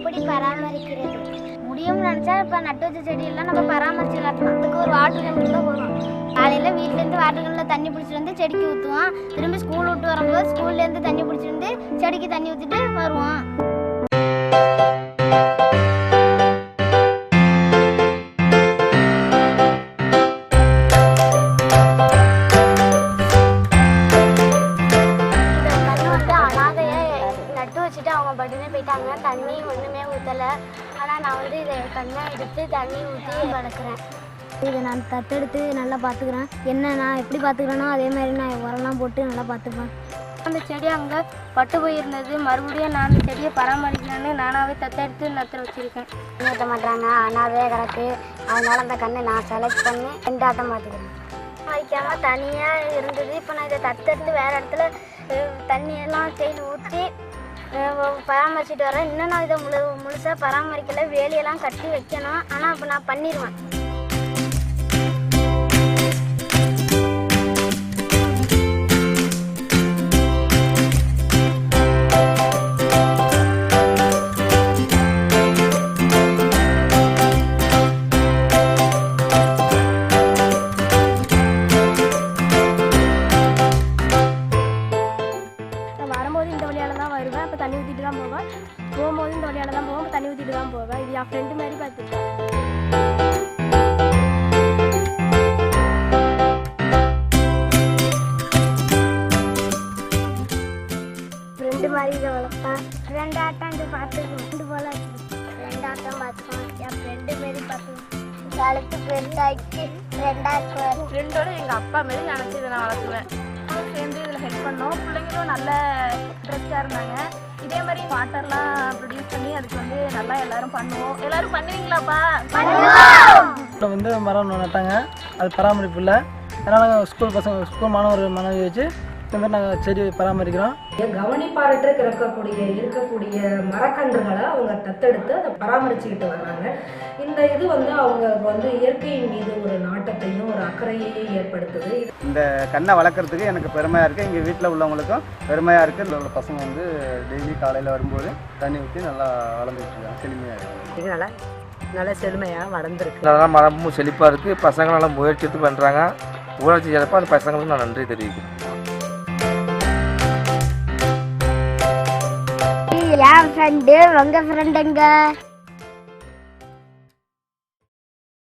எப்படி பராமரிக்கிறது? முடியும்னு நினச்சா இப்போ நட்டு வச்ச செடியெல்லாம் நம்ம பராமரிச்சுக்கலாம். அதுக்கு ஒரு வாட்டர் கேன் தான் போதும். காலையில் வீட்டிலேருந்து வாட்டர் கேனில் தண்ணி பிடிச்சிட்டு வந்து செடிக்கு ஊற்றுவோம். திரும்பி ஸ்கூல் விட்டு வரும்போது ஸ்கூல்லேருந்து தண்ணி பிடிச்சிட்டு வந்து செடிக்கு தண்ணி ஊற்றிட்டு வருவோம். அவங்க பட்டுனே போயிட்டாங்க, தண்ணி ஒன்றுமே ஊற்றலை. ஆனால் நான் வந்து இதை கண்ணை எடுத்து தண்ணி ஊற்றி வளர்க்குறேன். இதை நான் தத்தெடுத்து நல்லா பார்த்துக்கிறேன். என்ன நான் எப்படி பார்த்துக்கிறேனோ அதே மாதிரி நான் உரம்லாம் போட்டு நல்லா பார்த்துப்பேன். அந்த செடி அங்கே பட்டு போயிருந்தது, மறுபடியும் நான் அந்த செடியை பராமரிக்கலான்னு நானாகவே தத்தெடுத்து நட்டு வச்சுருக்கேன். ஊற்ற மாட்டாங்க, அனாவே கிடக்கு. அதனால அந்த கண்ணை நான் செலக்ட் பண்ணி 2 ஆட்டம் பார்த்துக்கிறேன். வைக்காமல் தனியாக இருந்தது. இப்போ நான் இதை தத்தெடுத்து வேறு இடத்துல தண்ணியெல்லாம் செடி ஊற்றி பராமரிச்சுட்டு வரேன். இன்னும் நான் இதை முழுசாக பராமரிக்கலை, வேலியெல்லாம் கட்டி வைக்கணும். ஆனால் இப்போ நான் பண்ணிடுவேன். வரும்போது இந்த வழியால் தான் வருவேன், இப்போ தண்ணி ஊற்றிட்டு தான் போவேன். போகும்போது இந்த வழியால் தான் போவேன், தண்ணி ஊற்றிட்டு தான் போவேன். இது என் ஃப்ரெண்டு மாதிரி பார்த்துருக்கேன். ஃப்ரெண்டு மாதிரி இதை வளர்ப்பேன். 2 ஆட்டம் இது பார்த்துக்கணும். 2 போல் 2 ஆட்டம் பார்த்துக்கணும். என் ஃப்ரெண்டு மாரி பார்த்துக்கணும். காலத்து ஃப்ரெண்டாக்கி 2 ஆக்குவேன். ஃப்ரெண்டோட எங்கள் அப்பா மாரி நினச்சி இதை நான் வளர்க்குவேன். சேர்ந்து இதில் ஹெல்ப் பண்ணோம். பிள்ளைங்களும் நல்ல இன்ட்ரெஸ்டாக இருந்தாங்க. இதே மாதிரி வாட்டர்லாம் ப்ரொடியூஸ் பண்ணி அதுக்கு வந்து நல்லா எல்லாரும் பண்ணுவோம். எல்லாரும் பண்ணுவீங்களாப்பா? வந்து மரம் நட்டாங்க, அது பராமரிப்பு இல்லை. அதனால் ஸ்கூல் மாணவி வச்சு இந்த மாதிரி நாங்கள் செடி பராமரிக்கிறோம். கவனிப்பாரற்று இருக்கக்கூடிய மரக்கன்றுகளை அவங்க தத்தெடுத்து அதை பராமரிச்சுக்கிட்டு வர்றாங்க. இந்த இது வந்து அவங்க வந்து இயற்கையின் மீது ஒரு நாட்டத்தையும் ஒரு அக்கறையையும் ஏற்படுத்துது. இந்த கண்ணை வளர்க்குறதுக்கு எனக்கு பெருமையாக இருக்குது. எங்கள் வீட்டில் உள்ளவங்களுக்கும் பெருமையாக இருக்குது. உள்ள பசங்க வந்து டெய்லி காலையில் வரும்போது தண்ணி ஊற்றி நல்லா வளர்ந்துட்டுருக்காங்க, செழுமையாக இருக்குது. இது நல்லா செழுமையாக வளர்ந்துருக்கு. நல்லா மரமும் செழிப்பாக இருக்குது. பசங்க நல்லா முயற்சி எடுத்து பண்ணுறாங்க. ஊராட்சி சிறப்பாக அந்த பசங்களுக்கு நான் நன்றி தெரிவிக்கிறேன். என் ஃப்ரெண்டு உங்கள் ஃப்ரெண்டுங்க.